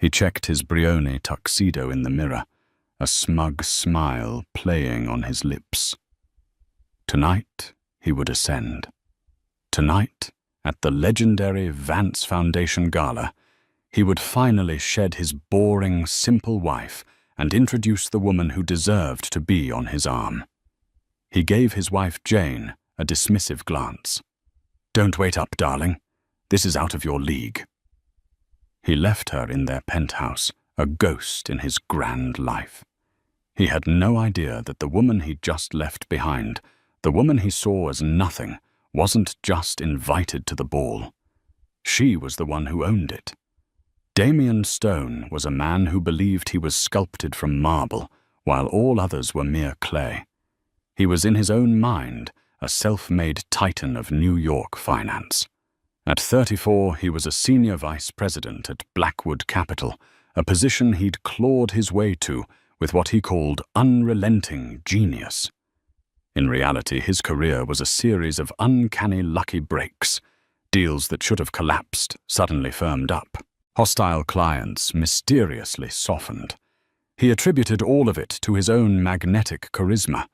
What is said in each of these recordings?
He checked his Brioni tuxedo in the mirror, a smug smile playing on his lips. Tonight, he would ascend. Tonight, at the legendary Vance Foundation Gala, he would finally shed his boring, simple wife and introduce the woman who deserved to be on his arm. He gave his wife Jane a dismissive glance. "Don't wait up, darling. This is out of your league." He left her in their penthouse, a ghost in his grand life. He had no idea that the woman he'd just left behind, the woman he saw as nothing, wasn't just invited to the ball. She was the one who owned it. Damien Stone was a man who believed he was sculpted from marble, while all others were mere clay. He was in his own mind a self-made titan of New York finance. At 34, he was a senior vice president at Blackwood Capital, a position he'd clawed his way to with what he called unrelenting genius. In reality, his career was a series of uncanny lucky breaks. Deals that should have collapsed suddenly firmed up. Hostile clients mysteriously softened. He attributed all of it to his own magnetic charisma.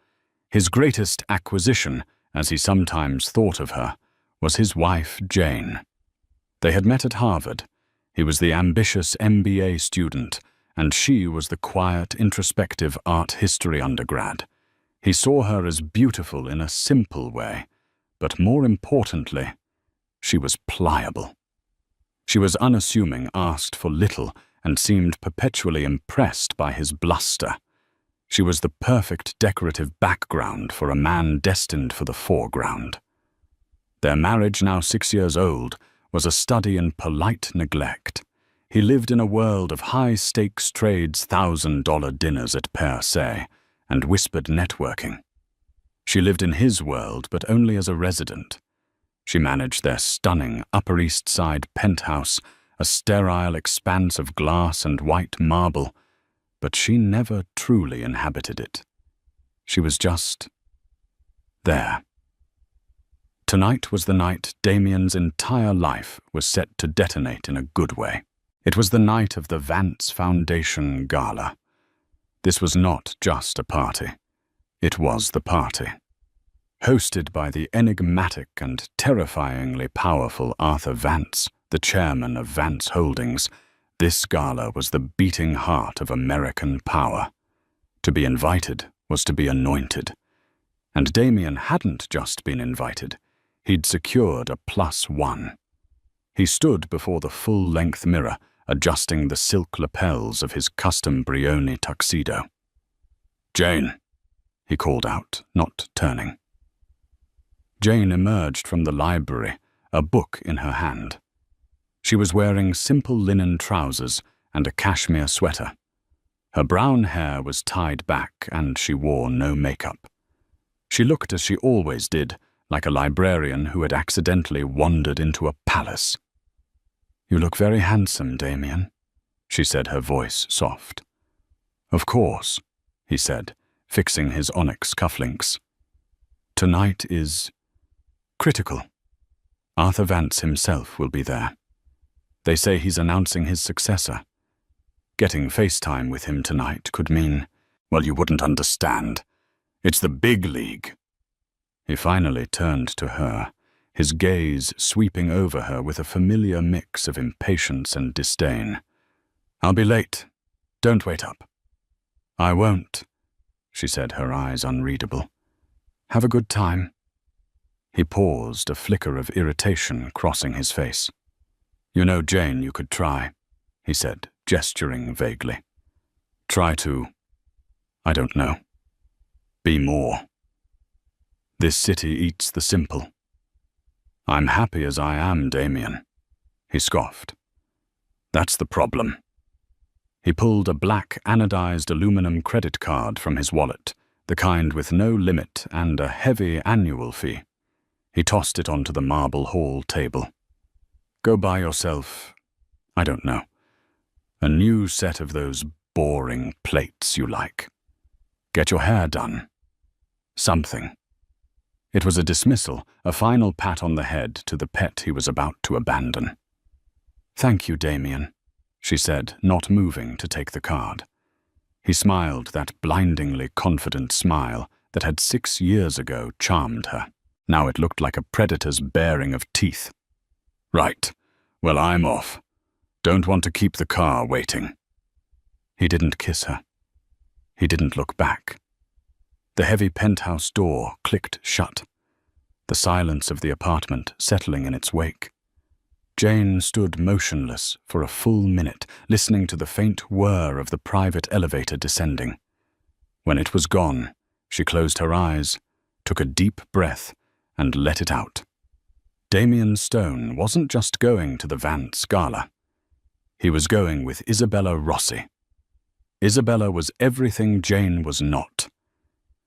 His greatest acquisition, as he sometimes thought of her, was his wife, Jane. They had met at Harvard. He was the ambitious MBA student, and she was the quiet, introspective art history undergrad. He saw her as beautiful in a simple way, but more importantly, she was pliable. She was unassuming, asked for little, and seemed perpetually impressed by his bluster. She was the perfect decorative background for a man destined for the foreground. Their marriage, now 6 years old, was a study in polite neglect. He lived in a world of high-stakes trades, $1,000 dinners at per se, and whispered networking. She lived in his world, but only as a resident. She managed their stunning Upper East Side penthouse, a sterile expanse of glass and white marble, but she never truly inhabited it. She was just there. Tonight was the night Damien's entire life was set to detonate in a good way. It was the night of the Vance Foundation Gala. This was not just a party. It was the party. Hosted by the enigmatic and terrifyingly powerful Arthur Vance, the chairman of Vance Holdings, this gala was the beating heart of American power. To be invited was to be anointed. And Damien hadn't just been invited. He'd secured a +1. He stood before the full-length mirror, adjusting the silk lapels of his custom Brioni tuxedo. "Jane," he called out, not turning. Jane emerged from the library, a book in her hand. She was wearing simple linen trousers and a cashmere sweater. Her brown hair was tied back and she wore no makeup. She looked as she always did, like a librarian who had accidentally wandered into a palace. "You look very handsome, Damien," she said, her voice soft. "Of course," he said, fixing his onyx cufflinks. "Tonight is critical. Arthur Vance himself will be there. They say he's announcing his successor. Getting FaceTime with him tonight could mean, well, you wouldn't understand. It's the big league." He finally turned to her, his gaze sweeping over her with a familiar mix of impatience and disdain. "I'll be late. Don't wait up." "I won't," she said, her eyes unreadable. "Have a good time." He paused, a flicker of irritation crossing his face. "You know, Jane, you could try," he said, gesturing vaguely. "Try to, I don't know, be more. This city eats the simple." "I'm happy as I am, Damien," he scoffed. "That's the problem." He pulled a black anodized aluminum credit card from his wallet, the kind with no limit and a heavy annual fee. He tossed it onto the marble hall table. "Go buy yourself, I don't know, a new set of those boring plates you like. Get your hair done. Something." It was a dismissal, a final pat on the head to the pet he was about to abandon. "Thank you, Damien," she said, not moving to take the card. He smiled that blindingly confident smile that had 6 years ago charmed her. Now it looked like a predator's baring of teeth. Right. Well, I'm off. Don't want to keep the car waiting. He didn't kiss her. He didn't look back. The heavy penthouse door clicked shut, the silence of the apartment settling in its wake. Jane stood motionless for a full minute, listening to the faint whir of the private elevator descending. When it was gone, she closed her eyes, took a deep breath, and let it out. Damien Stone wasn't just going to the Vance Gala. He was going with Isabella Rossi. Isabella was everything Jane was not.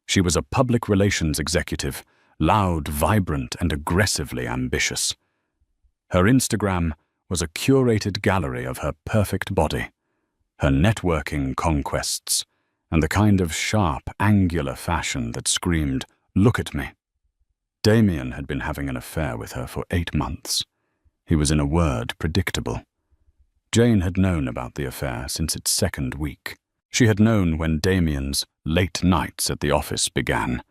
She was a public relations executive, loud, vibrant, and aggressively ambitious. Her Instagram was a curated gallery of her perfect body, her networking conquests, and the kind of sharp, angular fashion that screamed, "Look at me." Damien had been having an affair with her for 8 months. He was, in a word, predictable. Jane had known about the affair since its 2nd week. She had known when Damien's late nights at the office began,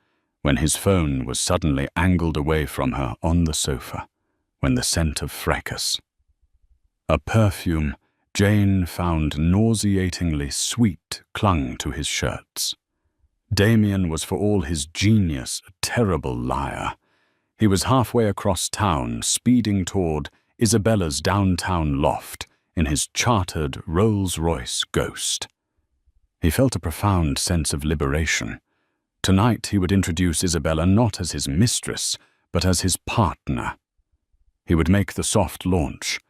when his phone was suddenly angled away from her on the sofa, when the scent of fracas. A perfume Jane found nauseatingly sweet clung to his shirts. Damien was, for all his genius, a terrible liar. He was halfway across town, speeding toward Isabella's downtown loft in his chartered Rolls-Royce Ghost. He felt a profound sense of liberation. Tonight he would introduce Isabella not as his mistress, but as his partner. He would make the soft launch.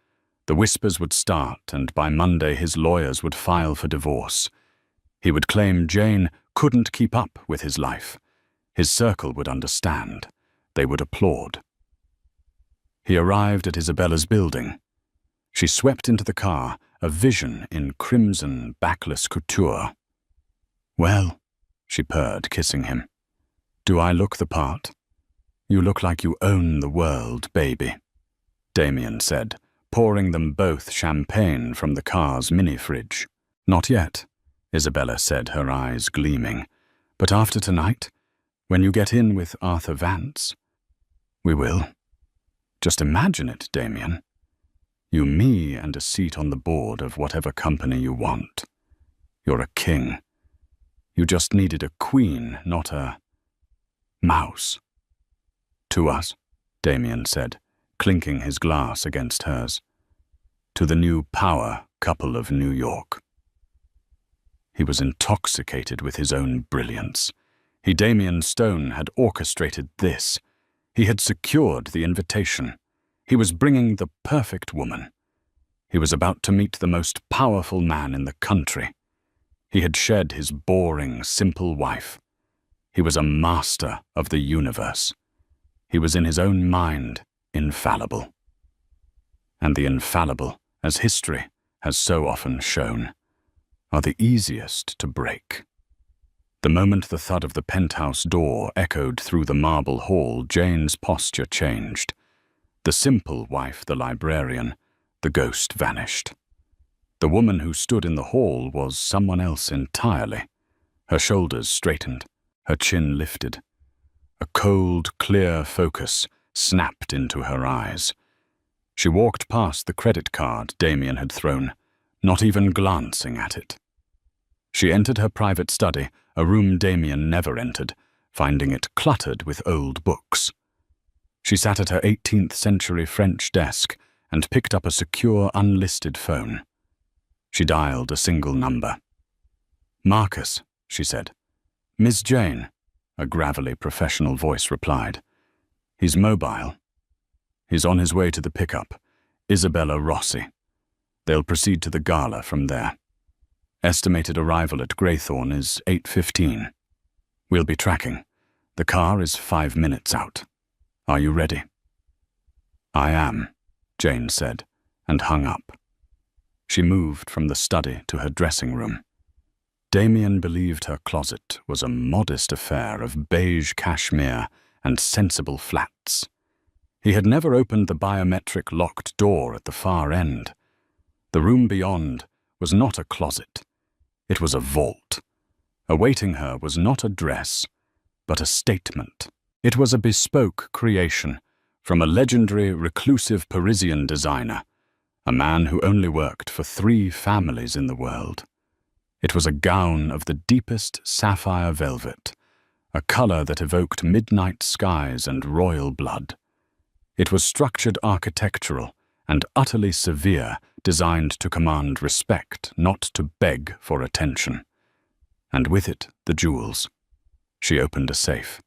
The whispers would start, and by Monday his lawyers would file for divorce. He would claim Jane couldn't keep up with his life. His circle would understand. They would applaud. He arrived at Isabella's building. She swept into the car, a vision in crimson backless couture. "Well," she purred, kissing him. "Do I look the part?" "You look like you own the world, baby," Damien said, pouring them both champagne from the car's mini-fridge. "Not yet," Isabella said, her eyes gleaming. "But after tonight, when you get in with Arthur Vance, we will. Just imagine it, Damien. You, me, and a seat on the board of whatever company you want. You're a king. You just needed a queen, not a mouse." "To us," Damien said, clinking his glass against hers. "To the new power couple of New York." He was intoxicated with his own brilliance. He, Damien Stone, had orchestrated this. He had secured the invitation. He was bringing the perfect woman. He was about to meet the most powerful man in the country. He had shed his boring, simple wife. He was a master of the universe. He was in his own mind infallible. And the infallible, as history has so often shown, are the easiest to break. The moment the thud of the penthouse door echoed through the marble hall, Jane's posture changed. The simple wife, the librarian, the ghost vanished. The woman who stood in the hall was someone else entirely. Her shoulders straightened, her chin lifted. A cold, clear focus snapped into her eyes. She walked past the credit card Damien had thrown, not even glancing at it. She entered her private study, a room Damien never entered, finding it cluttered with old books. She sat at her 18th century French desk and picked up a secure, unlisted phone. She dialed a single number. "Marcus," she said. "Miss Jane," a gravelly professional voice replied. "He's mobile. He's on his way to the pickup, Isabella Rossi. They'll proceed to the gala from there. Estimated arrival at Greythorne is 8:15. We'll be tracking. The car is 5 minutes out. Are you ready?" "I am," Jane said, and hung up. She moved from the study to her dressing room. Damien believed her closet was a modest affair of beige cashmere and sensible flats. He had never opened the biometric locked door at the far end. The room beyond was not a closet. It was a vault. Awaiting her was not a dress, but a statement. It was a bespoke creation from a legendary reclusive Parisian designer, a man who only worked for 3 families in the world. It was a gown of the deepest sapphire velvet, a color that evoked midnight skies and royal blood. It was structured architectural and utterly severe, designed to command respect, not to beg for attention. And with it, the jewels. She opened a safe.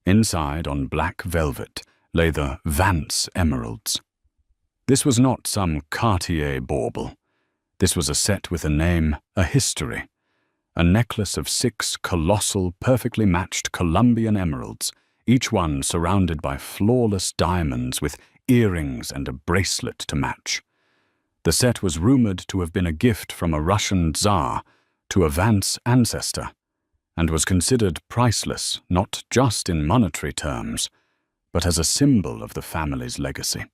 Inside, on black velvet, lay the Vance emeralds. This was not some Cartier bauble. This was a set with a name, a history. A necklace of 6 colossal, perfectly matched Colombian emeralds, each one surrounded by flawless diamonds with earrings and a bracelet to match. The set was rumored to have been a gift from a Russian Tsar to a Vance ancestor, and was considered priceless not just in monetary terms, but as a symbol of the family's legacy.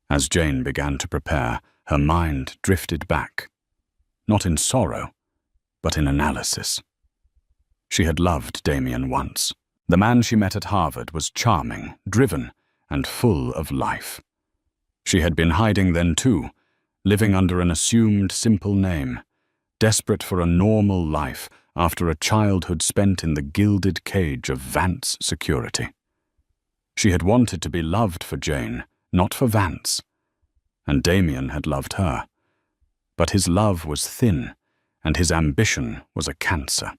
As Jane began to prepare, her mind drifted back, not in sorrow, but in analysis. She had loved Damien once. The man she met at Harvard was charming, driven, and full of life. She had been hiding then too, living under an assumed simple name, desperate for a normal life after a childhood spent in the gilded cage of Vance security. She had wanted to be loved for Jane, not for Vance, and Damien had loved her. But his love was thin, and his ambition was a cancer.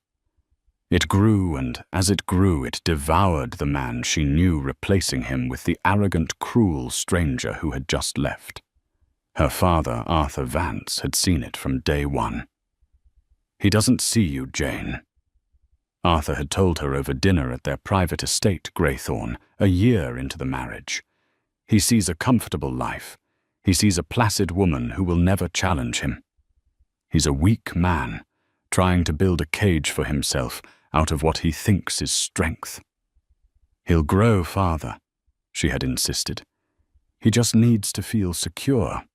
It grew, and as it grew, it devoured the man she knew, replacing him with the arrogant, cruel stranger who had just left. Her father, Arthur Vance, had seen it from day one. "He doesn't see you, Jane." Arthur had told her over dinner at their private estate, Greythorn, a year into the marriage. "He sees a comfortable life. He sees a placid woman who will never challenge him. He's a weak man, trying to build a cage for himself out of what he thinks is strength. He'll grow, Father," she had insisted. "He just needs to feel secure."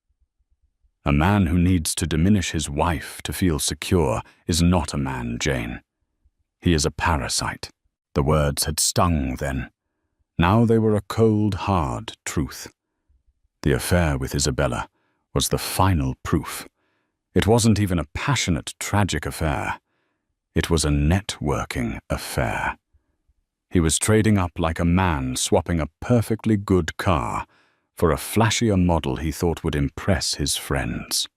A man who needs to diminish his wife to feel secure is not a man, Jane. He is a parasite. The words had stung then. Now they were a cold, hard truth. The affair with Isabella was the final proof. It wasn't even a passionate, tragic affair. It was a networking affair. He was trading up like a man swapping a perfectly good car for a flashier model he thought would impress his friends.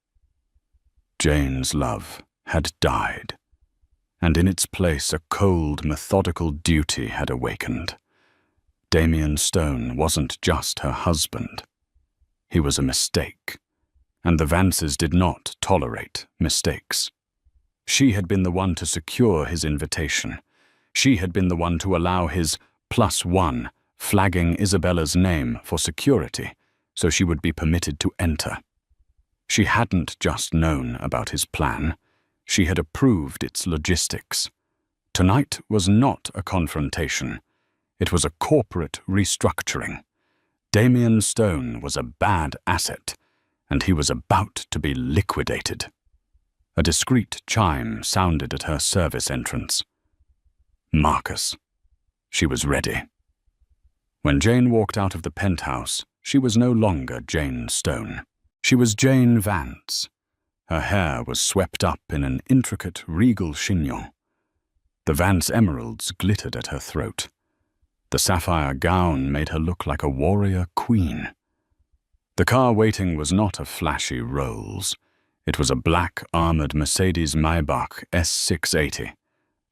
Jane's love had died, and in its place a cold, methodical duty had awakened. Damien Stone wasn't just her husband. He was a mistake, and the Vances did not tolerate mistakes. She had been the one to secure his invitation. She had been the one to allow his +1 flagging Isabella's name for security so she would be permitted to enter. She hadn't just known about his plan. She had approved its logistics. Tonight was not a confrontation. It was a corporate restructuring. Damien Stone was a bad asset, and he was about to be liquidated. A discreet chime sounded at her service entrance. Marcus. She was ready. When Jane walked out of the penthouse, she was no longer Jane Stone. She was Jane Vance. Her hair was swept up in an intricate, regal chignon. The Vance emeralds glittered at her throat. The sapphire gown made her look like a warrior queen. The car waiting was not a flashy Rolls. It was a black, armored Mercedes-Maybach S680,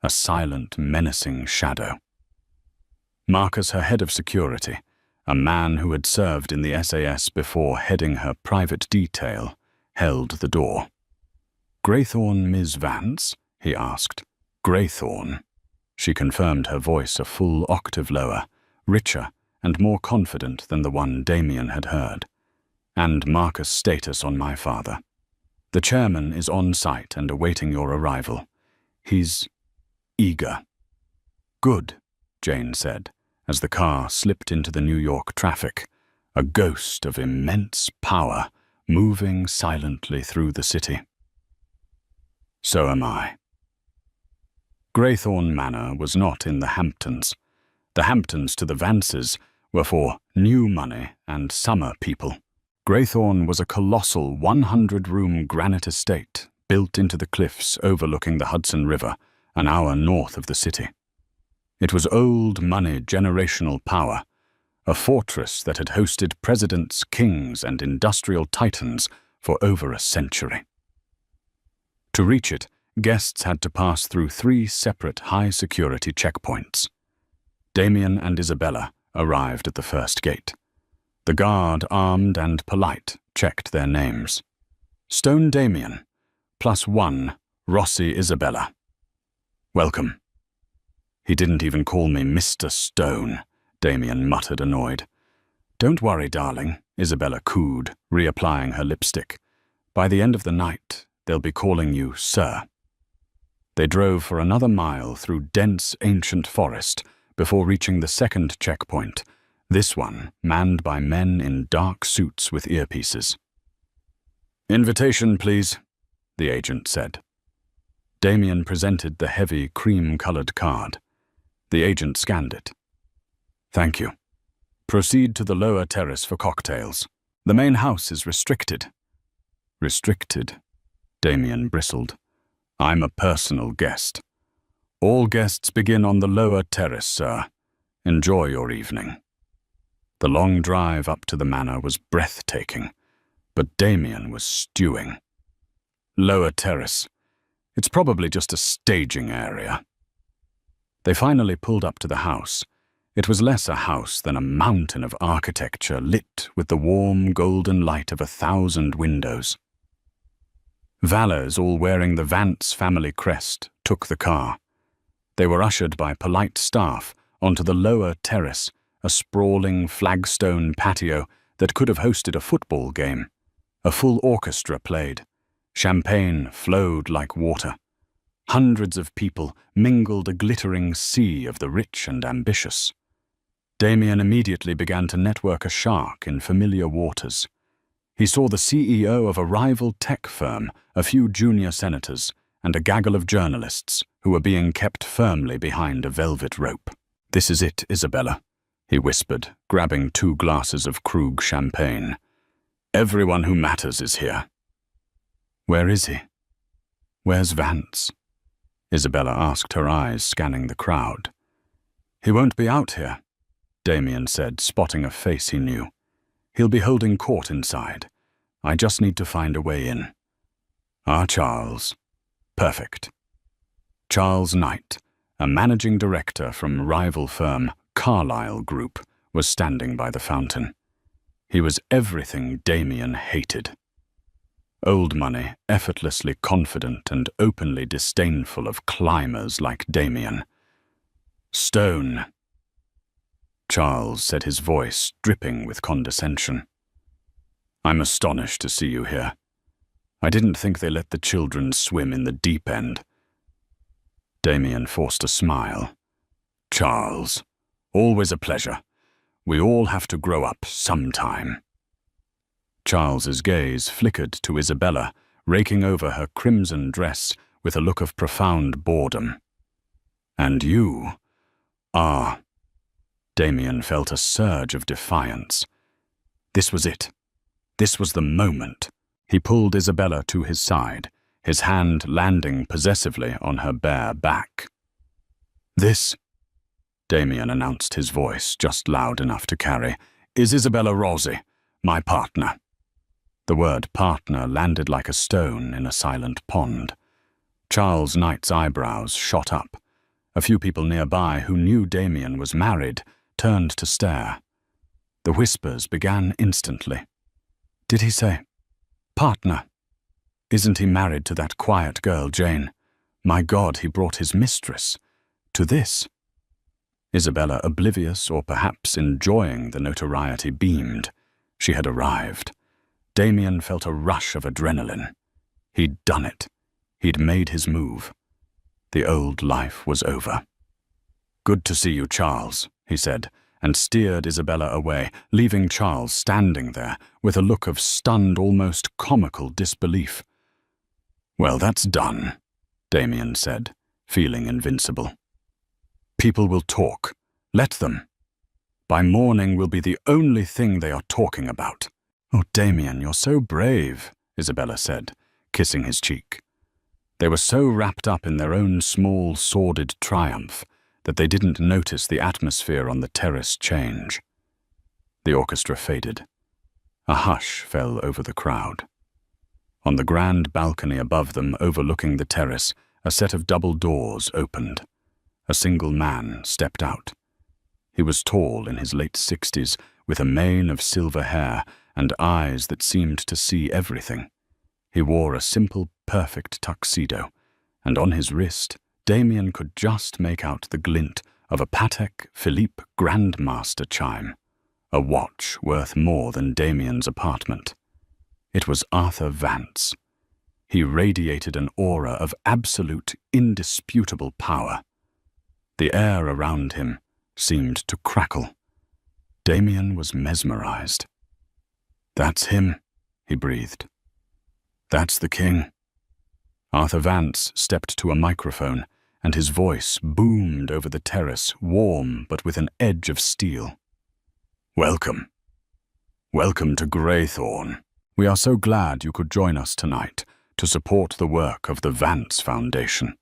a silent, menacing shadow. Marcus, her head of security, a man who had served in the SAS before heading her private detail, held the door. "Greythorn, Ms. Vance?" he asked. "Greythorn." She confirmed, her voice a full octave lower, richer and more confident than the one Damien had heard. "And Marcus' status on my father. The chairman is on site and awaiting your arrival. He's eager." "Good," Jane said, as the car slipped into the New York traffic, a ghost of immense power moving silently through the city. So am I. Greythorn Manor was not in the Hamptons. The Hamptons to the Vances were for new money and summer people. Greythorn was a colossal 100-room granite estate built into the cliffs overlooking the Hudson River, an hour north of the city. It was old money generational power, a fortress that had hosted presidents, kings, and industrial titans for over a century. To reach it, guests had to pass through 3 separate high-security checkpoints. Damien and Isabella arrived at the first gate. The guard, armed and polite, checked their names. Stone Damien, +1, Rossi Isabella. Welcome. He didn't even call me Mr. Stone, Damien muttered, annoyed. Don't worry, darling, Isabella cooed, reapplying her lipstick. By the end of the night, they'll be calling you Sir. They drove for another mile through dense, ancient forest before reaching the second checkpoint, this one manned by men in dark suits with earpieces. Invitation, please, the agent said. Damien presented the heavy, cream-colored card. The agent scanned it. Thank you. Proceed to the lower terrace for cocktails. The main house is restricted. Restricted? Damien bristled. I'm a personal guest. All guests begin on the lower terrace, sir. Enjoy your evening. The long drive up to the manor was breathtaking, but Damien was stewing. Lower terrace. It's probably just a staging area. They finally pulled up to the house. It was less a house than a mountain of architecture lit with the warm golden light of 1,000 windows. Valets, all wearing the Vance family crest, took the car. They were ushered by polite staff onto the lower terrace, a sprawling flagstone patio that could have hosted a football game. A full orchestra played. Champagne flowed like water. Hundreds of people mingled a glittering sea of the rich and ambitious. Damien immediately began to network a shark in familiar waters. He saw the CEO of a rival tech firm, a few junior senators, and a gaggle of journalists who were being kept firmly behind a velvet rope. This is it, Isabella, he whispered, grabbing 2 glasses of Krug champagne. Everyone who matters is here. Where is he? Where's Vance? Isabella asked, her eyes scanning the crowd. He won't be out here, Damien said, spotting a face he knew. He'll be holding court inside. I just need to find a way in. Charles. Perfect. Charles Knight, a managing director from rival firm Carlyle Group, was standing by the fountain. He was everything Damien hated. Old money, effortlessly confident and openly disdainful of climbers like Damien. Stone. Charles said, his voice dripping with condescension. I'm astonished to see you here. I didn't think they let the children swim in the deep end. Damien forced a smile. Charles, always a pleasure. We all have to grow up sometime. Charles's gaze flickered to Isabella, raking over her crimson dress with a look of profound boredom. And you are... Damien felt a surge of defiance. This was it. This was the moment. He pulled Isabella to his side, his hand landing possessively on her bare back. This, Damien announced, his voice just loud enough to carry, is Isabella Rossi, my partner. The word partner landed like a stone in a silent pond. Charles Knight's eyebrows shot up. A few people nearby who knew Damien was married turned to stare. The whispers began instantly. Did he say, partner? Isn't he married to that quiet girl, Jane? My God, he brought his mistress. To this? Isabella, oblivious or perhaps enjoying the notoriety, beamed. She had arrived. Damien felt a rush of adrenaline. He'd done it. He'd made his move. The old life was over. Good to see you, Charles, he said, and steered Isabella away, leaving Charles standing there with a look of stunned, almost comical disbelief. "Well, that's done," Damien said, feeling invincible. "People will talk. Let them. By morning will be the only thing they are talking about." "Oh, Damien, you're so brave," Isabella said, kissing his cheek. They were so wrapped up in their own small, sordid triumph that they didn't notice the atmosphere on the terrace change. The orchestra faded. A hush fell over the crowd. On the grand balcony above them, overlooking the terrace, a set of double doors opened. A single man stepped out. He was tall, in his late 60s, with a mane of silver hair and eyes that seemed to see everything. He wore a simple, perfect tuxedo, and on his wrist, Damien could just make out the glint of a Patek Philippe Grandmaster chime, a watch worth more than Damien's apartment. It was Arthur Vance. He radiated an aura of absolute, indisputable power. The air around him seemed to crackle. Damien was mesmerized. "That's him," he breathed. "That's the king." Arthur Vance stepped to a microphone, and his voice boomed over the terrace, warm but with an edge of steel. "Welcome. Welcome to Greythorn. We are so glad you could join us tonight to support the work of the Vance Foundation."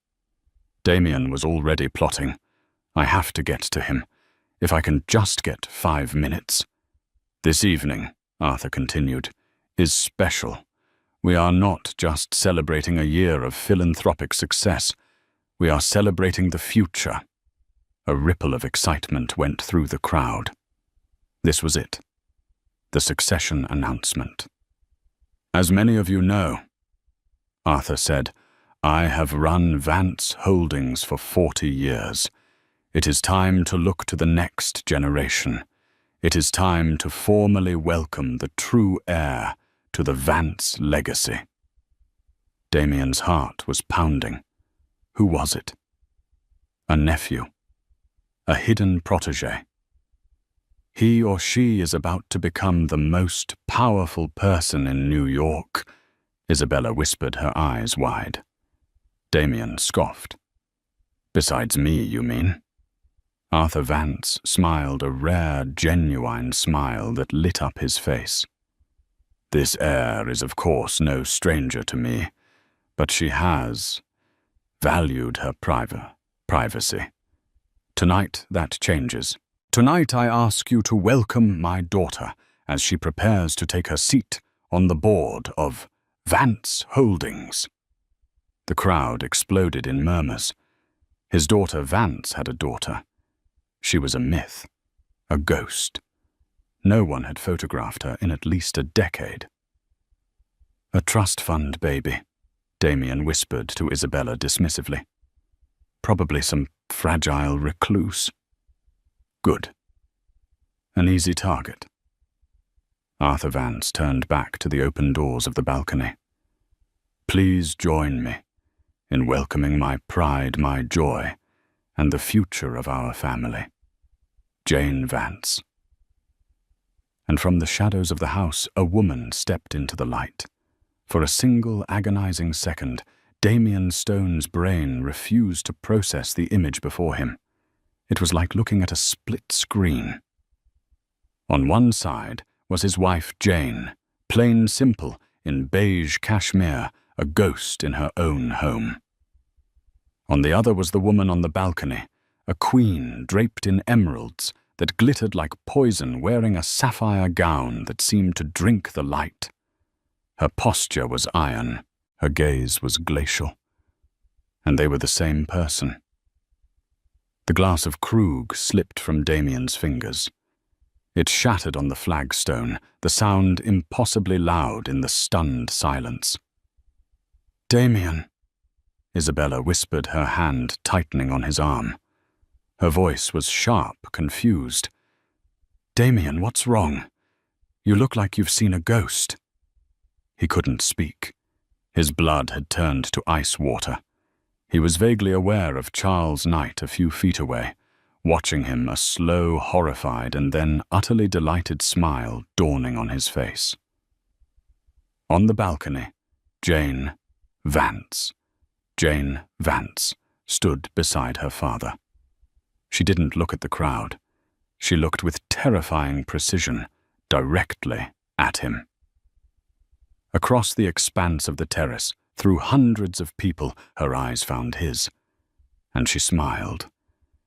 Damien was already plotting. "I have to get to him. If I can just get 5 minutes. This evening," Arthur continued, "is special. We are not just celebrating a year of philanthropic success. We are celebrating the future." A ripple of excitement went through the crowd. This was it. The succession announcement. "As many of you know," Arthur said, "I have run Vance Holdings for 40 years. It is time to look to the next generation. It is time to formally welcome the true heir to the Vance legacy." Damien's heart was pounding. Who was it? A nephew? A hidden protégé? He or she is about to become the most powerful person in New York, Isabella whispered, her eyes wide. Damien scoffed. "Besides me, you mean?" Arthur Vance smiled a rare, genuine smile that lit up his face. "This heir is of course no stranger to me, but she has valued her privacy. Tonight that changes. Tonight I ask you to welcome my daughter as she prepares to take her seat on the board of Vance Holdings." The crowd exploded in murmurs. His daughter Vance had a daughter. She was a myth, a ghost. No one had photographed her in at least a decade. "A trust fund baby," Damien whispered to Isabella dismissively. "Probably some fragile recluse." "Good. An easy target." Arthur Vance turned back to the open doors of the balcony. "Please join me in welcoming my pride, my joy, and the future of our family, Jane Vance." And from the shadows of the house, a woman stepped into the light. For a single agonizing second, Damien Stone's brain refused to process the image before him. It was like looking at a split screen. On one side was his wife Jane, plain simple, in beige cashmere, a ghost in her own home. On the other was the woman on the balcony, a queen draped in emeralds that glittered like poison, wearing a sapphire gown that seemed to drink the light. Her posture was iron, her gaze was glacial. And they were the same person. The glass of Krug slipped from Damien's fingers. It shattered on the flagstone, the sound impossibly loud in the stunned silence. "Damien," Isabella whispered, her hand tightening on his arm. Her voice was sharp, confused. "Damien, what's wrong? You look like you've seen a ghost." He couldn't speak. His blood had turned to ice water. He was vaguely aware of Charles Knight a few feet away, watching him, a slow, horrified, and then utterly delighted smile dawning on his face. On the balcony, Jane Vance stood beside her father. She didn't look at the crowd. She looked with terrifying precision directly at him. Across the expanse of the terrace, through hundreds of people, her eyes found his, and she smiled.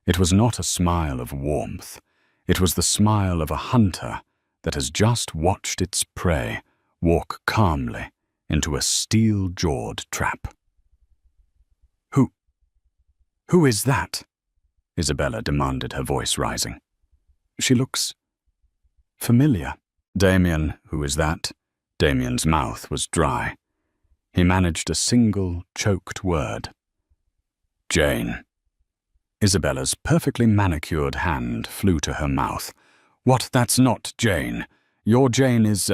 It was not a smile of warmth. It was the smile of a hunter that has just watched its prey walk calmly into a steel-jawed trap. Who is that?" Isabella demanded, her voice rising. "She looks familiar." "Damien, who is that?" Damien's mouth was dry. He managed a single, choked word. "Jane." Isabella's perfectly manicured hand flew to her mouth. "What, that's not Jane. Your Jane is,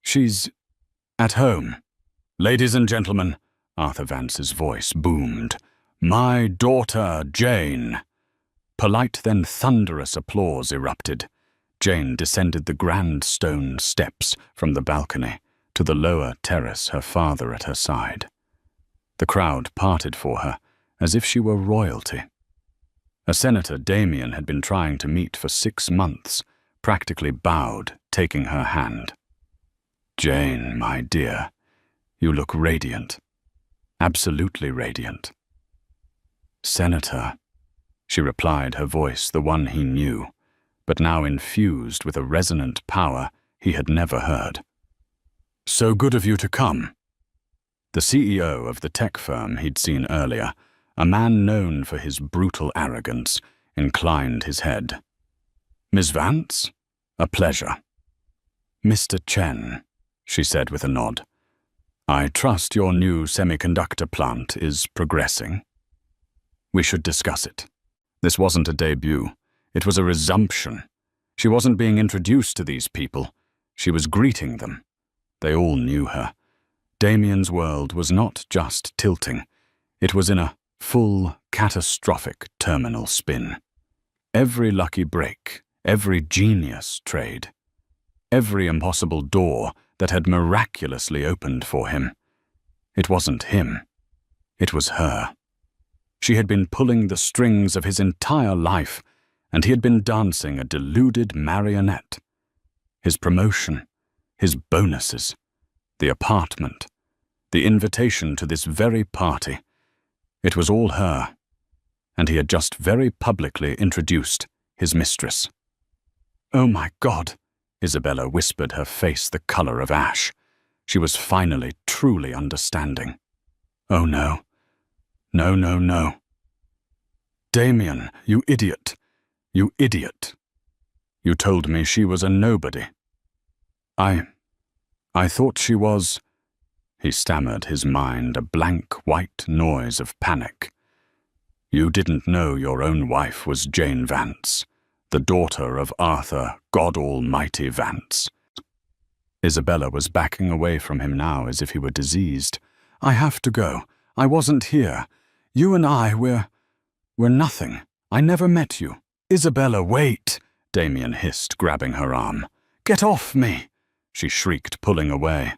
she's at home." "Ladies and gentlemen," Arthur Vance's voice boomed, "my daughter, Jane." Polite then thunderous applause erupted. Jane descended the grand stone steps from the balcony to the lower terrace, her father at her side. The crowd parted for her as if she were royalty. A senator Damien had been trying to meet for 6 months, practically bowed, taking her hand. "Jane, my dear, you look radiant. Absolutely radiant." "Senator," she replied, her voice the one he knew, but now infused with a resonant power he had never heard. "So good of you to come." The CEO of the tech firm he'd seen earlier, a man known for his brutal arrogance, inclined his head. "Miss Vance? A pleasure." "Mr. Chen," she said with a nod. "I trust your new semiconductor plant is progressing." "We should discuss it." This wasn't a debut. It was a resumption. She wasn't being introduced to these people. She was greeting them. They all knew her. Damien's world was not just tilting. It was in a full, catastrophic terminal spin. Every lucky break, every genius trade, every impossible door that had miraculously opened for him. It wasn't him. It was her. She had been pulling the strings of his entire life, and he had been dancing a deluded marionette. His promotion, his bonuses, the apartment, the invitation to this very party. It was all her, and he had just very publicly introduced his mistress. "Oh my God," Isabella whispered, her face the color of ash. She was finally truly understanding. "Oh no. No, no, no. Damien, you idiot. You idiot. You told me she was a nobody." I thought she was," he stammered, his mind a blank white noise of panic. "You didn't know your own wife was Jane Vance, the daughter of Arthur God Almighty Vance." Isabella was backing away from him now as if he were diseased. "I have to go. I wasn't here. You and I, we're nothing. I never met you." "Isabella, wait!" Damien hissed, grabbing her arm. "Get off me!" she shrieked, pulling away.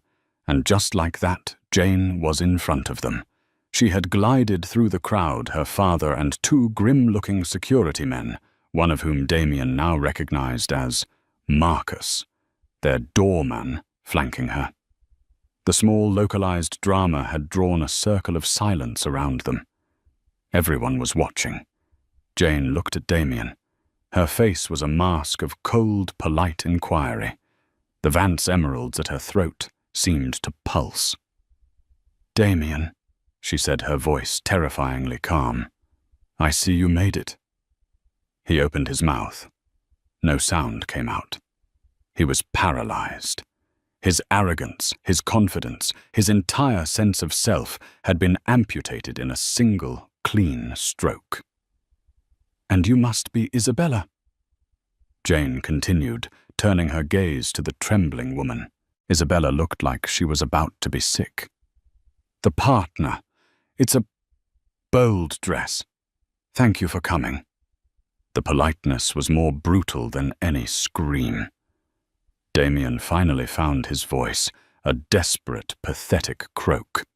And just like that, Jane was in front of them. She had glided through the crowd, her father and 2 grim-looking security men, one of whom Damien now recognized as Marcus, their doorman, flanking her. The small localized drama had drawn a circle of silence around them. Everyone was watching. Jane looked at Damien. Her face was a mask of cold, polite inquiry. The Vance emeralds at her throat seemed to pulse. "Damien," she said, her voice terrifyingly calm, "I see you made it." He opened his mouth. No sound came out. He was paralyzed. His arrogance, his confidence, his entire sense of self had been amputated in a single, clean stroke. "And you must be Isabella," Jane continued, turning her gaze to the trembling woman. Isabella looked like she was about to be sick. "The partner. It's a bold dress. Thank you for coming." The politeness was more brutal than any scream. Damien finally found his voice, a desperate, pathetic croak.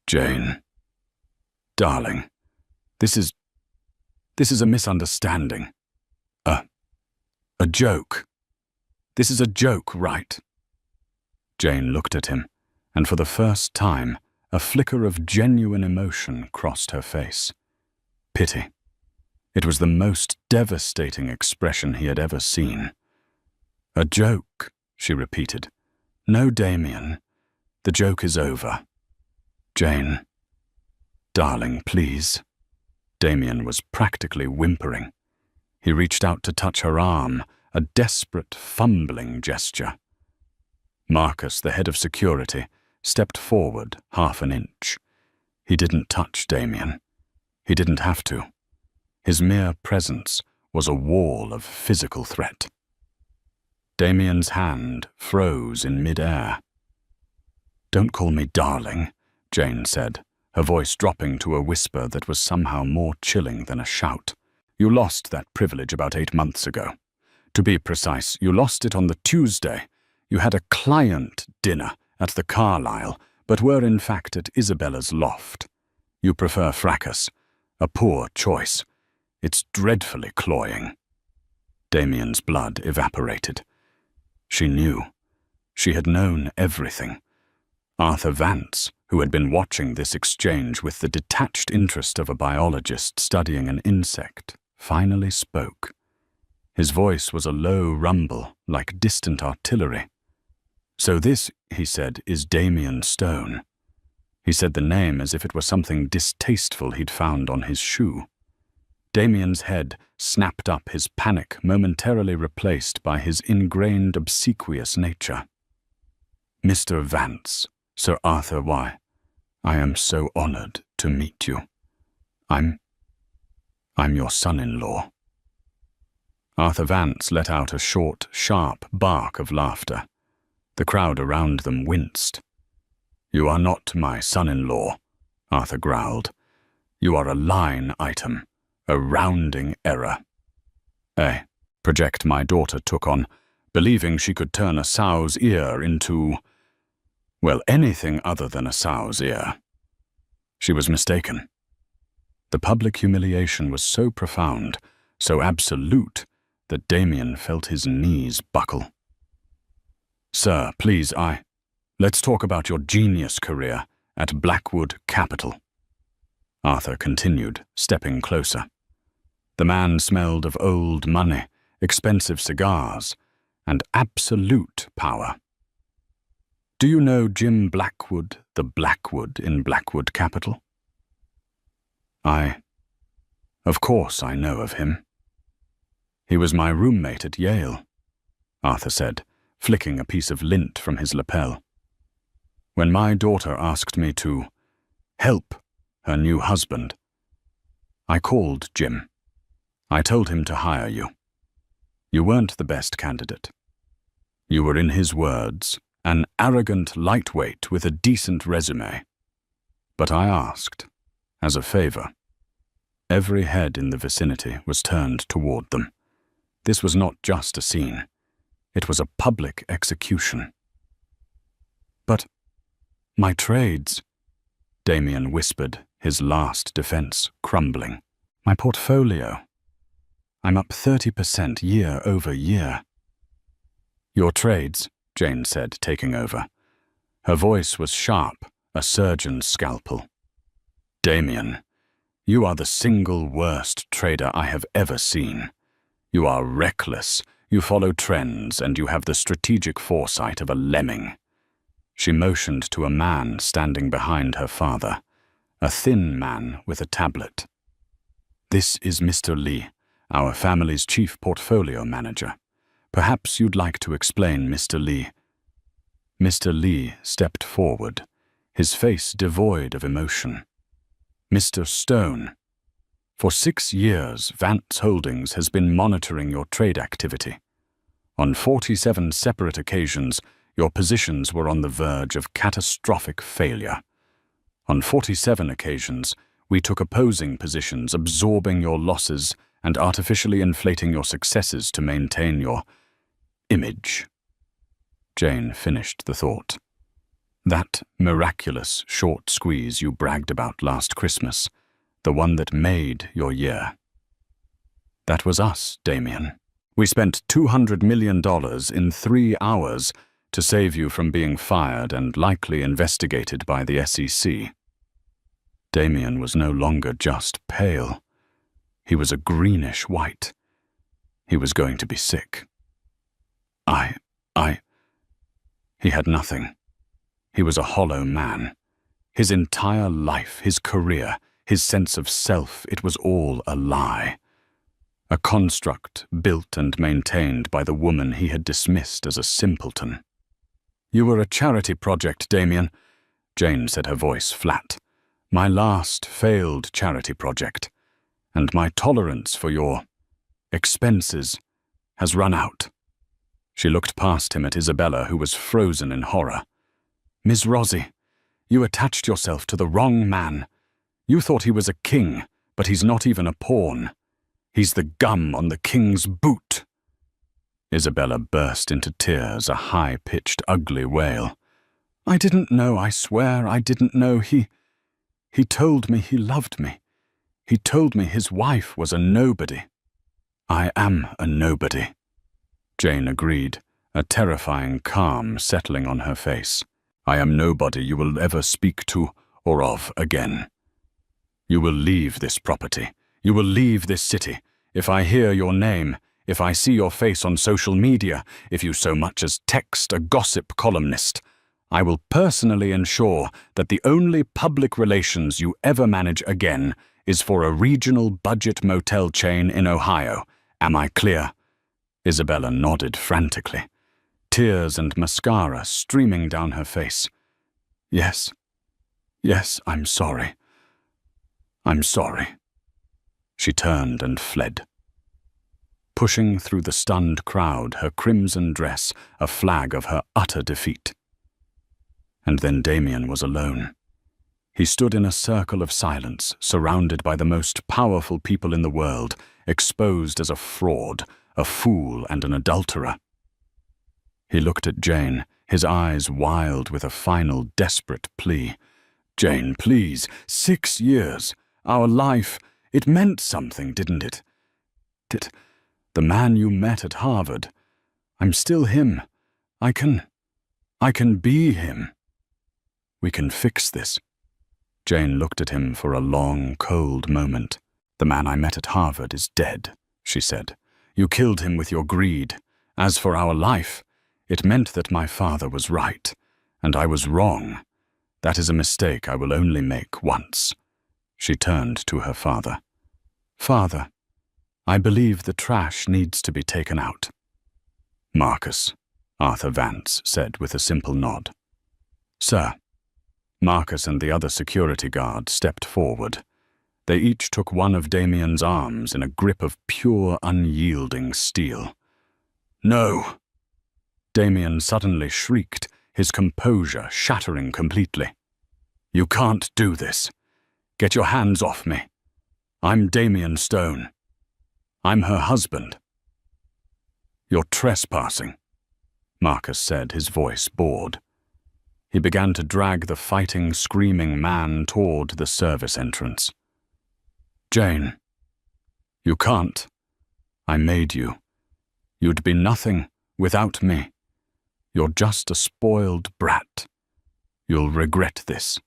"Jane, darling, this is a misunderstanding. A joke. This is a joke, right?" Jane looked at him, and for the first time, a flicker of genuine emotion crossed her face. Pity. It was the most devastating expression he had ever seen. "A joke," she repeated. "No, Damien. The joke is over. Jane, darling, please." Damien was practically whimpering. He reached out to touch her arm, a desperate, fumbling gesture. Marcus, the head of security, stepped forward half an inch. He didn't touch Damien. He didn't have to. His mere presence was a wall of physical threat. Damien's hand froze in mid-air. "Don't call me darling," Jane said, her voice dropping to a whisper that was somehow more chilling than a shout. "You lost that privilege about 8 months ago. To be precise, you lost it on the Tuesday. You had a client dinner at the Carlisle, but were in fact at Isabella's loft. You prefer fracas. A poor choice. It's dreadfully cloying." Damien's blood evaporated. She knew. She had known everything. Arthur Vance, who had been watching this exchange with the detached interest of a biologist studying an insect, finally spoke. His voice was a low rumble, like distant artillery. "So this," he said, "is Damien Stone." He said the name as if it were something distasteful he'd found on his shoe. Damien's head snapped up, his panic momentarily replaced by his ingrained obsequious nature. "Mr. Vance, Sir Arthur, why, I am so honored to meet you. I'm your son-in-law." Arthur Vance let out a short, sharp bark of laughter. The crowd around them winced. "You are not my son-in-law," Arthur growled. "You are a line item, a rounding error." "A project my daughter took on, believing she could turn a sow's ear into, well, anything other than a sow's ear. She was mistaken." The public humiliation was so profound, so absolute, that Damien felt his knees buckle. "Sir, please, let's talk about your genius career at Blackwood Capital," Arthur continued, stepping closer. The man smelled of old money, expensive cigars, and absolute power. "Do you know Jim Blackwood, the Blackwood in Blackwood Capital?" Of course I know of him." "He was my roommate at Yale," Arthur said, flicking a piece of lint from his lapel. "When my daughter asked me to help her new husband, I called Jim. I told him to hire you. You weren't the best candidate. You were, in his words, an arrogant lightweight with a decent resume. But I asked, as a favor." Every head in the vicinity was turned toward them. This was not just a scene. It was a public execution. "But my trades," Damien whispered, his last defense crumbling. "My portfolio. I'm up 30% year over year." "Your trades," Jane said, taking over. Her voice was sharp, a surgeon's scalpel. "Damien, you are the single worst trader I have ever seen. You are reckless, you follow trends, and you have the strategic foresight of a lemming." She motioned to a man standing behind her father, a thin man with a tablet. "This is Mr. Lee, our family's chief portfolio manager. Perhaps you'd like to explain, Mr. Lee." Mr. Lee stepped forward, his face devoid of emotion. "Mr. Stone, for 6 years, Vance Holdings has been monitoring your trade activity. On 47 separate occasions, your positions were on the verge of catastrophic failure. On 47 occasions, we took opposing positions, absorbing your losses and artificially inflating your successes to maintain your image. Jane finished the thought. That miraculous short squeeze you bragged about last Christmas, the one that made your year. That was us, Damien. We spent $200 million in 3 hours to save you from being fired and likely investigated by the SEC. Damien was no longer just pale. He was a greenish white. He was going to be sick. He had nothing. He was a hollow man. His entire life, his career, his sense of self, it was all a lie. A construct built and maintained by the woman he had dismissed as a simpleton. You were a charity project, Damien, Jane said, her voice flat. My last failed charity project, and my tolerance for your expenses has run out. She looked past him at Isabella, who was frozen in horror. Ms. Rossi, you attached yourself to the wrong man. You thought he was a king, but he's not even a pawn. He's the gum on the king's boot. Isabella burst into tears, a high-pitched, ugly wail. I didn't know, I swear, I didn't know. He told me he loved me. He told me his wife was a nobody. I am a nobody, Jane agreed, a terrifying calm settling on her face. I am nobody you will ever speak to or of again. You will leave this property. You will leave this city. If I hear your name, if I see your face on social media, if you so much as text a gossip columnist, I will personally ensure that the only public relations you ever manage again is for a regional budget motel chain in Ohio. Am I clear? Isabella nodded frantically, tears and mascara streaming down her face. Yes, I'm sorry. I'm sorry. She turned and fled. Pushing through the stunned crowd, her crimson dress a flag of her utter defeat. And then Damien was alone. He stood in a circle of silence, surrounded by the most powerful people in the world, exposed as a fraud, a fool and an adulterer. He looked at Jane, his eyes wild with a final desperate plea. Jane, please, 6 years, our life, it meant something, didn't it? The man you met at Harvard, I'm still him. I can be him. We can fix this. Jane looked at him for a long, cold moment. The man I met at Harvard is dead, she said. You killed him with your greed. As for our life, it meant that my father was right, and I was wrong. That is a mistake I will only make once. She turned to her father. Father, I believe the trash needs to be taken out. Marcus, Arthur Vance said with a simple nod. Sir. Marcus and the other security guard stepped forward. They each took one of Damien's arms in a grip of pure, unyielding steel. No! Damien suddenly shrieked, his composure shattering completely. You can't do this. Get your hands off me. I'm Damien Stone. I'm her husband. You're trespassing, Marcus said, his voice bored. He began to drag the fighting, screaming man toward the service entrance. Jane, you can't. I made you. You'd be nothing without me. You're just a spoiled brat. You'll regret this.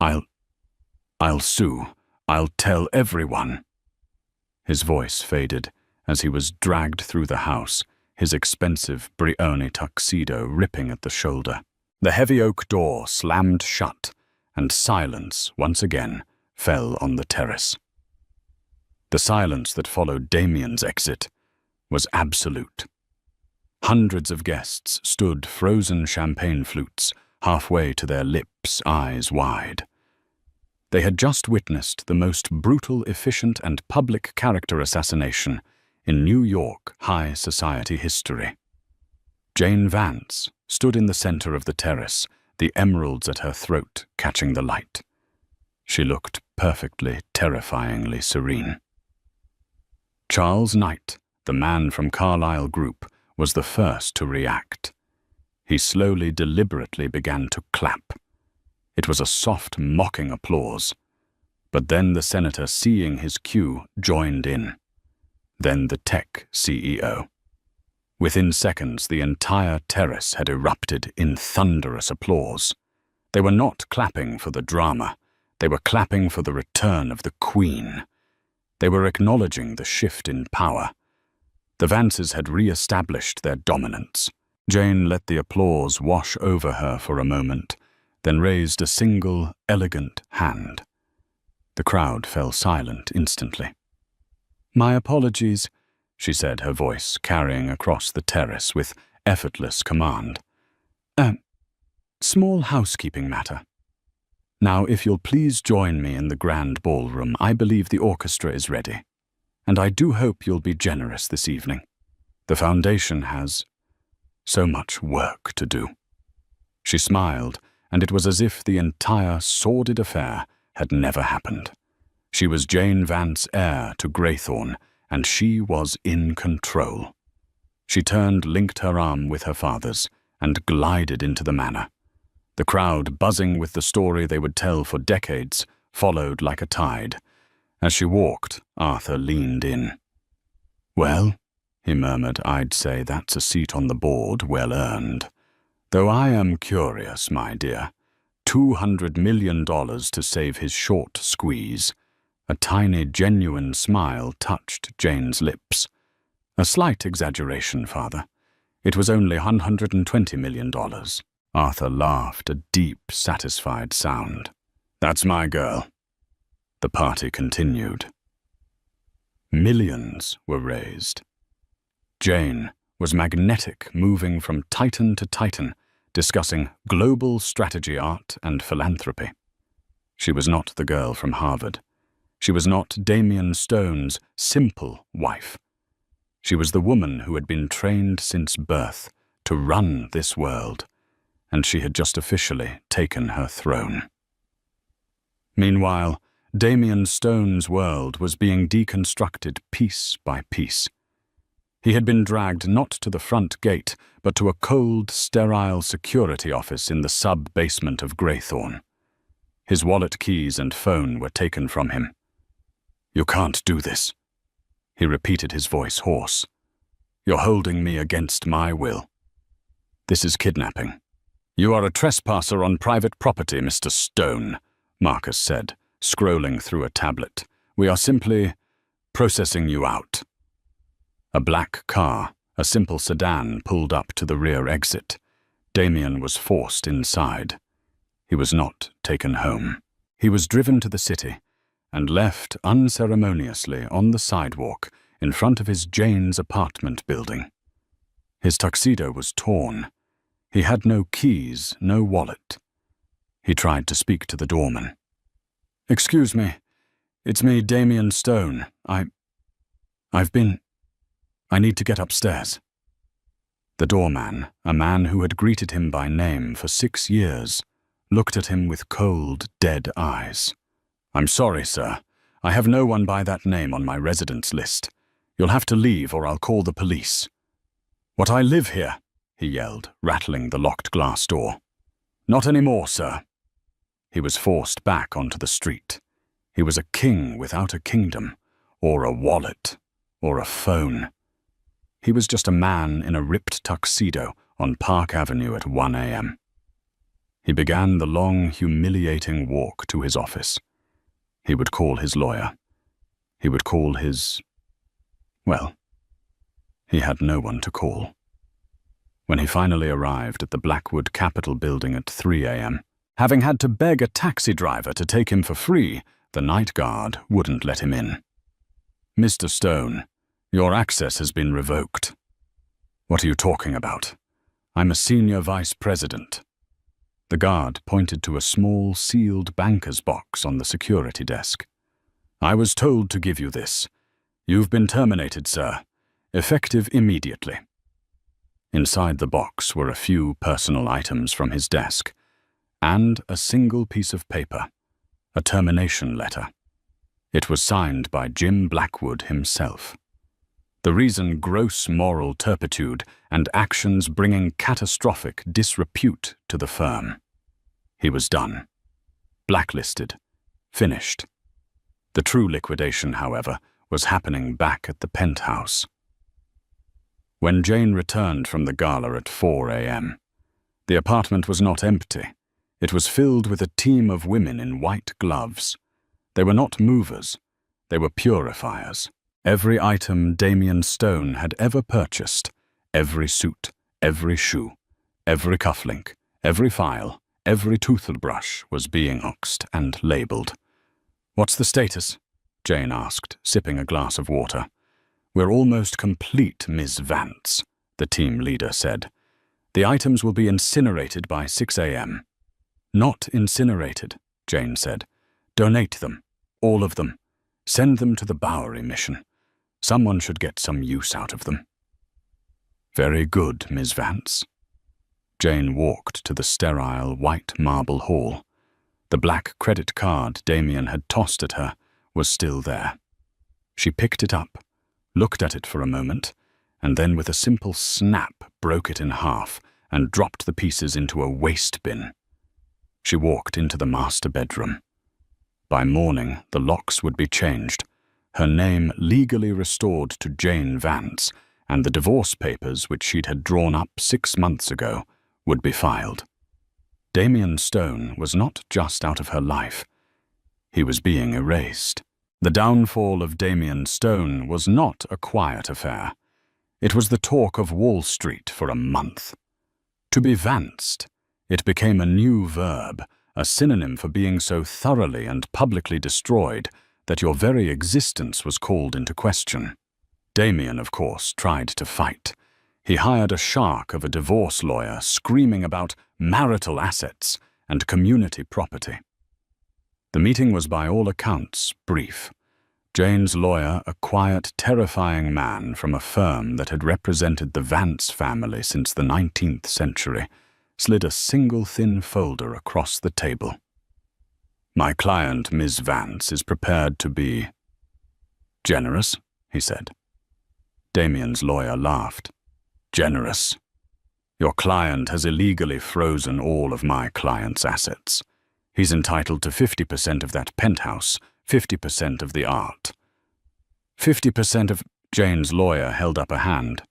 I'll sue. I'll tell everyone. His voice faded as he was dragged through the house, his expensive Brioni tuxedo ripping at the shoulder. The heavy oak door slammed shut, and silence, once again, fell on the terrace. The silence that followed Damien's exit was absolute. Hundreds of guests stood frozen champagne flutes, halfway to their lips, eyes wide. They had just witnessed the most brutal, efficient, and public character assassination in New York high society history. Jane Vance stood in the center of the terrace, the emeralds at her throat catching the light. She looked perfectly, terrifyingly serene. Charles Knight, the man from Carlyle Group, was the first to react. He slowly, deliberately began to clap. It was a soft, mocking applause. But then the senator, seeing his cue, joined in. Then the tech CEO. Within seconds, the entire terrace had erupted in thunderous applause. They were not clapping for the drama. They were clapping for the return of the Queen. They were acknowledging the shift in power. The Vances had re-established their dominance. Jane let the applause wash over her for a moment, then raised a single, elegant hand. The crowd fell silent instantly. "My apologies," she said, her voice carrying across the terrace with effortless command. Small housekeeping matter. Now, if you'll please join me in the grand ballroom, I believe the orchestra is ready. And I do hope you'll be generous this evening. The foundation has so much work to do." She smiled, and it was as if the entire sordid affair had never happened. She was Jane Vance, heir to Greythorne, and she was in control. She turned, linked her arm with her father's, and glided into the manor. The crowd, buzzing with the story they would tell for decades, followed like a tide. As she walked, Arthur leaned in. "Well," he murmured, "I'd say that's a seat on the board well earned. Though I am curious, my dear. $200 million to save his short squeeze." A tiny, genuine smile touched Jane's lips. "A slight exaggeration, father. It was only $120 million. Arthur laughed, a deep, satisfied sound. "That's my girl." The party continued. Millions were raised. Jane was magnetic, moving from titan to titan, discussing global strategy, art, and philanthropy. She was not the girl from Harvard. She was not Damien Stone's simple wife. She was the woman who had been trained since birth to run this world, and she had just officially taken her throne. Meanwhile, Damien Stone's world was being deconstructed piece by piece. He had been dragged not to the front gate, but to a cold, sterile security office in the sub-basement of Greythorne. His wallet, keys, and phone were taken from him. "You can't do this," he repeated, his voice hoarse. "You're holding me against my will. This is kidnapping." "You are a trespasser on private property, Mr. Stone," Marcus said, scrolling through a tablet. "We are simply processing you out." A black car, a simple sedan, pulled up to the rear exit. Damien was forced inside. He was not taken home. He was driven to the city and left unceremoniously on the sidewalk in front of his Jane's apartment building. His tuxedo was torn. He had no keys, no wallet. He tried to speak to the doorman. "Excuse me, it's me, Damien Stone. I need to get upstairs." The doorman, a man who had greeted him by name for 6 years, looked at him with cold, dead eyes. "I'm sorry, sir. I have no one by that name on my residence list. You'll have to leave or I'll call the police." "What, I live here?" he yelled, rattling the locked glass door. "Not anymore, sir." He was forced back onto the street. He was a king without a kingdom, or a wallet, or a phone. He was just a man in a ripped tuxedo on Park Avenue at 1 a.m. He began the long, humiliating walk to his office. He would call his lawyer. He would call his... Well, he had no one to call. When he finally arrived at the Blackwood Capitol building at 3 a.m., having had to beg a taxi driver to take him for free, the night guard wouldn't let him in. "Mr. Stone, your access has been revoked." "What are you talking about? I'm a senior vice president." The guard pointed to a small, sealed banker's box on the security desk. "I was told to give you this. You've been terminated, sir. Effective immediately." Inside the box were a few personal items from his desk, and a single piece of paper, a termination letter. It was signed by Jim Blackwood himself. The reason gross moral turpitude and actions bringing catastrophic disrepute to the firm. He was done. Blacklisted. Finished. The true liquidation, however, was happening back at the penthouse. When Jane returned from the gala at 4 a.m., the apartment was not empty. It was filled with a team of women in white gloves. They were not movers. They were purifiers. Every item Damien Stone had ever purchased, every suit, every shoe, every cufflink, every file, every toothbrush was being oxed and labeled. "What's the status?" Jane asked, sipping a glass of water. "We're almost complete, Ms. Vance," the team leader said. "The items will be incinerated by 6 a.m. "Not incinerated," Jane said. "Donate them, all of them. Send them to the Bowery mission. Someone should get some use out of them." "Very good, Ms. Vance." Jane walked to the sterile white marble hall. The black credit card Damien had tossed at her was still there. She picked it up, looked at it for a moment, and then with a simple snap broke it in half and dropped the pieces into a waste bin. She walked into the master bedroom. By morning, the locks would be changed, her name legally restored to Jane Vance, and the divorce papers which she'd had drawn up 6 months ago would be filed. Damien Stone was not just out of her life. He was being erased. The downfall of Damien Stone was not a quiet affair. It was the talk of Wall Street for a month. To be vanced, it became a new verb, a synonym for being so thoroughly and publicly destroyed that your very existence was called into question. Damien, of course, tried to fight. He hired a shark of a divorce lawyer screaming about marital assets and community property. The meeting was by all accounts brief. Jane's lawyer, a quiet, terrifying man from a firm that had represented the Vance family since the 19th century, slid a single thin folder across the table. "My client, Ms. Vance, is prepared to be generous," he said. Damien's lawyer laughed. "Generous? Your client has illegally frozen all of my client's assets. He's entitled to 50% of that penthouse, 50% of the art." 50% of... Jane's lawyer held up a hand.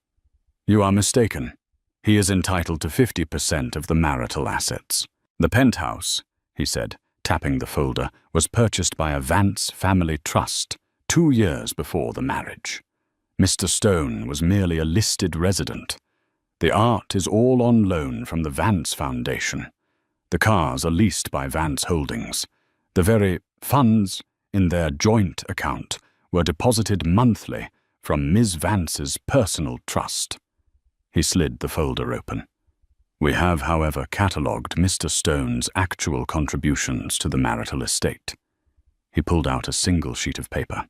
"You are mistaken. He is entitled to 50% of the marital assets. The penthouse," he said, tapping the folder, "was purchased by a Vance family trust 2 years before the marriage. Mr. Stone was merely a listed resident. The art is all on loan from the Vance Foundation. The cars are leased by Vance Holdings. The very funds in their joint account were deposited monthly from Ms. Vance's personal trust." He slid the folder open. "We have, however, catalogued Mr. Stone's actual contributions to the marital estate." He pulled out a single sheet of paper.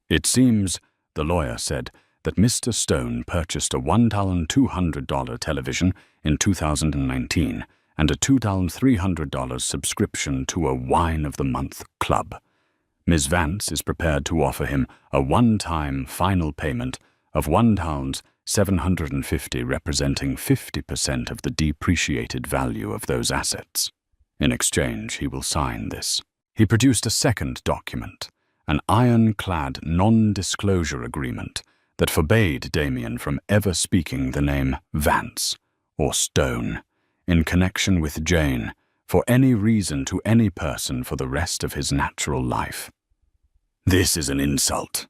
"It seems," the lawyer said, "that Mr. Stone purchased a $1,200 television in 2019 and a $2,300 subscription to a Wine of the Month club. Ms. Vance is prepared to offer him a one-time final payment of £1,750, representing 50% of the depreciated value of those assets. In exchange, he will sign this." He produced a second document, an ironclad non-disclosure agreement that forbade Damien from ever speaking the name Vance or Stone in connection with Jane for any reason to any person for the rest of his natural life. "This is an insult,"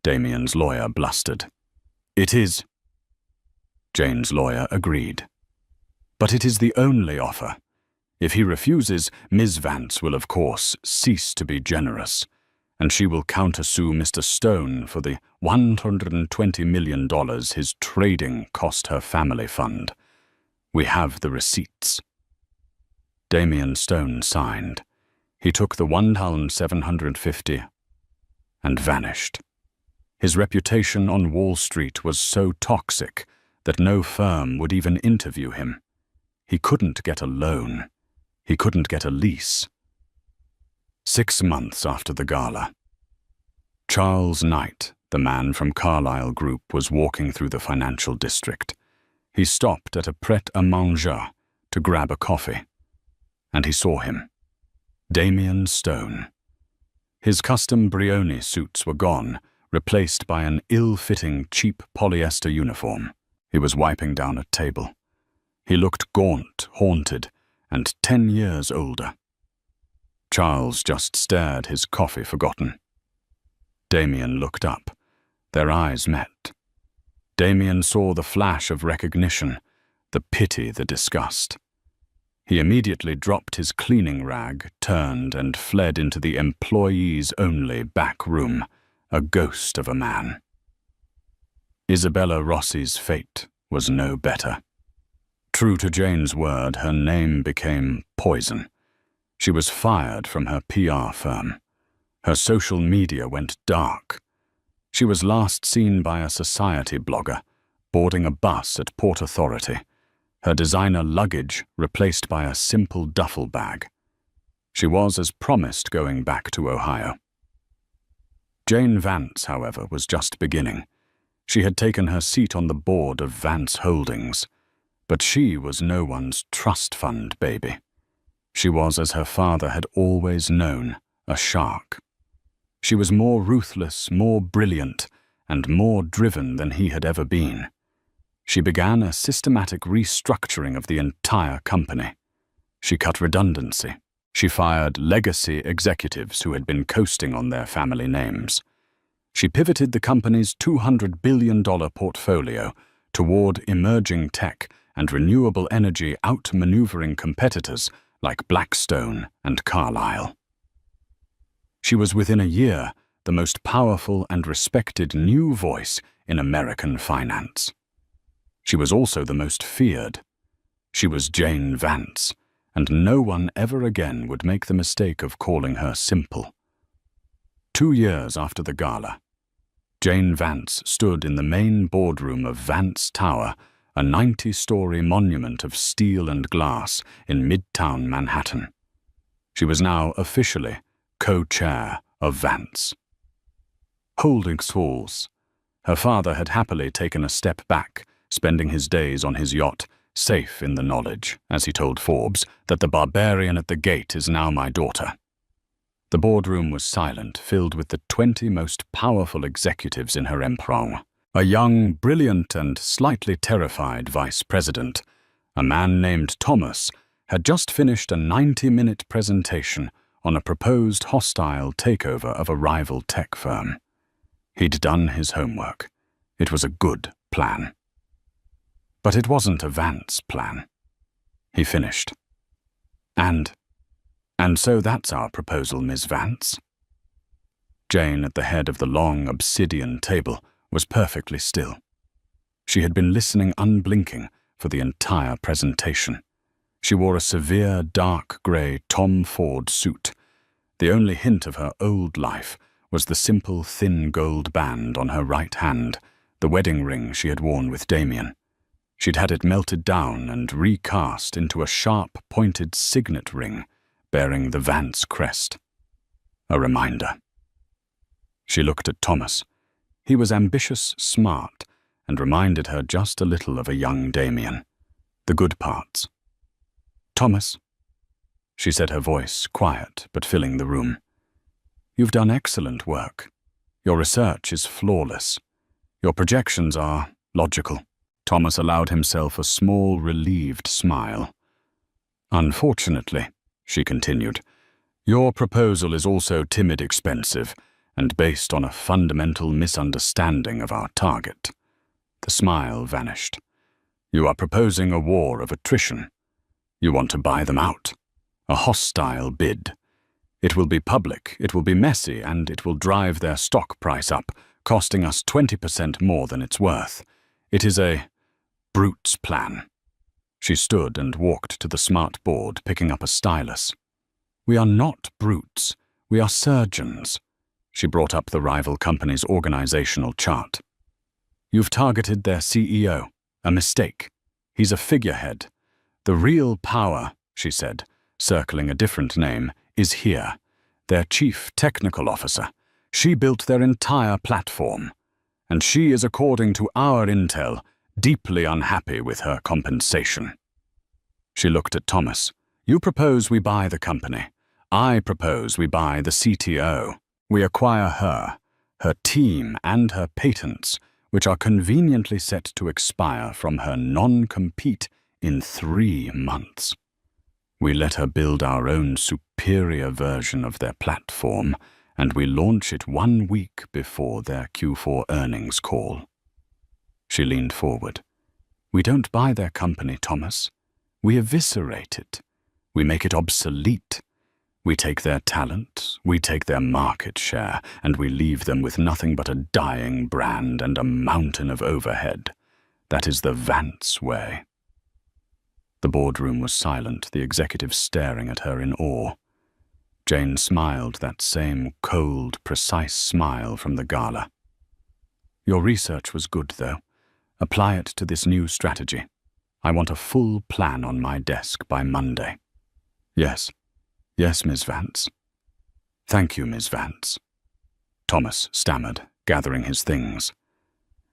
Damien's lawyer blustered. "It is." Jane's lawyer agreed. "But it is the only offer. If he refuses, Ms. Vance will of course cease to be generous, and she will countersue Mr. Stone for the $120 million his trading cost her family fund. We have the receipts." Damien Stone signed. He took the $1,750 and vanished. His reputation on Wall Street was so toxic that no firm would even interview him. He couldn't get a loan. He couldn't get a lease. 6 months after the gala, Charles Knight, The man from Carlyle Group was walking through the financial district. He stopped at a pret-a-manger to grab a coffee, and he saw him. Damien Stone. His custom Brioni suits were gone, replaced by an ill-fitting, cheap polyester uniform. He was wiping down a table. He looked gaunt, haunted, and 10 years older. Charles just stared, his coffee forgotten. Damien looked up. Their eyes met. Damien saw the flash of recognition, the pity, the disgust. He immediately dropped his cleaning rag, turned, and fled into the employees-only back room, a ghost of a man. Isabella Rossi's fate was no better. True to Jane's word, her name became poison. She was fired from her PR firm. Her social media went dark. She was last seen by a society blogger, boarding a bus at Port Authority, her designer luggage replaced by a simple duffel bag. She was, as promised, going back to Ohio. Jane Vance, however, was just beginning. She had taken her seat on the board of Vance Holdings, but she was no one's trust fund baby. She was, as her father had always known, a shark. She was more ruthless, more brilliant, and more driven than he had ever been. She began a systematic restructuring of the entire company. She cut redundancy. She fired legacy executives who had been coasting on their family names. She pivoted the company's $200 billion portfolio toward emerging tech and renewable energy, outmaneuvering competitors like Blackstone and Carlyle. She was within a year the most powerful and respected new voice in American finance. She was also the most feared. She was Jane Vance, and no one ever again would make the mistake of calling her simple. 2 years after the gala, Jane Vance stood in the main boardroom of Vance Tower, a 90-story monument of steel and glass in Midtown Manhattan. She was now officially co-chair of Vance Holdings Halls. Her father had happily taken a step back, spending his days on his yacht, safe in the knowledge, as he told Forbes, that the barbarian at the gate is now my daughter. The boardroom was silent, filled with the 20 most powerful executives in her empire. A young, brilliant, and slightly terrified vice president, a man named Thomas, had just finished a 90-minute presentation on a proposed hostile takeover of a rival tech firm. He'd done his homework. It was a good plan. But it wasn't a Vance plan. He finished. And so that's our proposal, Miss Vance. Jane, at the head of the long obsidian table, was perfectly still. She had been listening unblinking for the entire presentation. She wore a severe dark grey Tom Ford suit. The only hint of her old life was the simple thin gold band on her right hand, the wedding ring she had worn with Damien. She'd had it melted down and recast into a sharp, pointed signet ring bearing the Vance crest. A reminder. She looked at Thomas. He was ambitious, smart, and reminded her just a little of a young Damien. The good parts. Thomas, she said, her voice quiet but filling the room. You've done excellent work. Your research is flawless. Your projections are logical. Thomas allowed himself a small, relieved smile. Unfortunately, she continued, your proposal is also timid expensive and based on a fundamental misunderstanding of our target. The smile vanished. You are proposing a war of attrition. You want to buy them out. A hostile bid. It will be public, it will be messy, and it will drive their stock price up, costing us 20% more than it's worth. It is a brute's plan. She stood and walked to the smart board, picking up a stylus. We are not brutes. We are surgeons. She brought up the rival company's organizational chart. You've targeted their CEO. A mistake. He's a figurehead. The real power, she said, circling a different name, is here. Their chief technical officer. She built their entire platform. and she is, according to our intel, deeply unhappy with her compensation." She looked at Thomas. "You propose we buy the company. I propose we buy the CTO. We acquire her team, and her patents, which are conveniently set to expire from her non-compete in 3 months. We let her build our own superior version of their platform, and we launch it 1 week before their Q4 earnings call." She leaned forward. "We don't buy their company, Thomas. We eviscerate it. We make it obsolete. We take their talent, we take their market share, and we leave them with nothing but a dying brand and a mountain of overhead. That is the Vance way." The boardroom was silent, the executives staring at her in awe. Jane smiled that same cold, precise smile from the gala. "Your research was good, though. Apply it to this new strategy. I want a full plan on my desk by Monday." "Yes. Yes, Miss Vance." "Thank you, Miss Vance." Thomas stammered, gathering his things.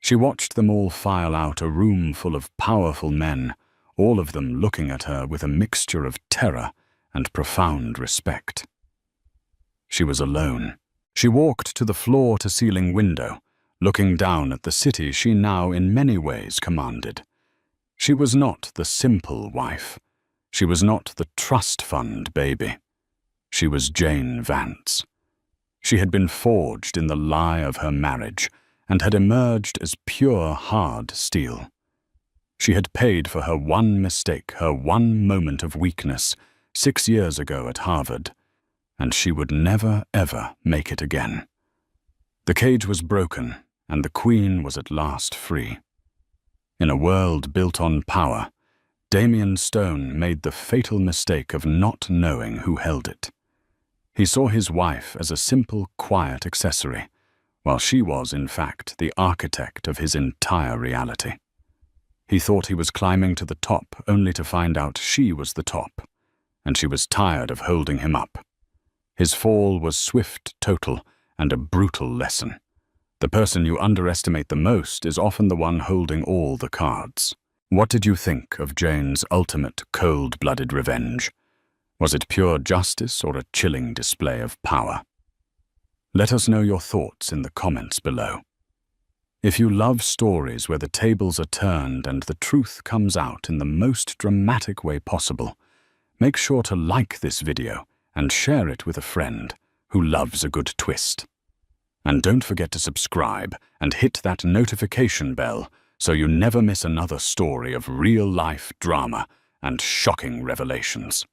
She watched them all file out, a room full of powerful men, all of them looking at her with a mixture of terror and profound respect. She was alone. She walked to the floor-to-ceiling window, looking down at the city she now in many ways commanded. She was not the simple wife. She was not the trust fund baby. She was Jane Vance. She had been forged in the lie of her marriage and had emerged as pure hard steel. She had paid for her one mistake, her one moment of weakness, 6 years ago at Harvard, and she would never, ever make it again. The cage was broken, and the Queen was at last free. In a world built on power, Damian Stone made the fatal mistake of not knowing who held it. He saw his wife as a simple, quiet accessory, while she was, in fact, the architect of his entire reality. He thought he was climbing to the top, only to find out she was the top, and she was tired of holding him up. His fall was swift, total, and a brutal lesson. The person you underestimate the most is often the one holding all the cards. What did you think of Jane's ultimate cold-blooded revenge? Was it pure justice or a chilling display of power? Let us know your thoughts in the comments below. If you love stories where the tables are turned and the truth comes out in the most dramatic way possible, make sure to like this video and share it with a friend who loves a good twist. And don't forget to subscribe and hit that notification bell so you never miss another story of real-life drama and shocking revelations.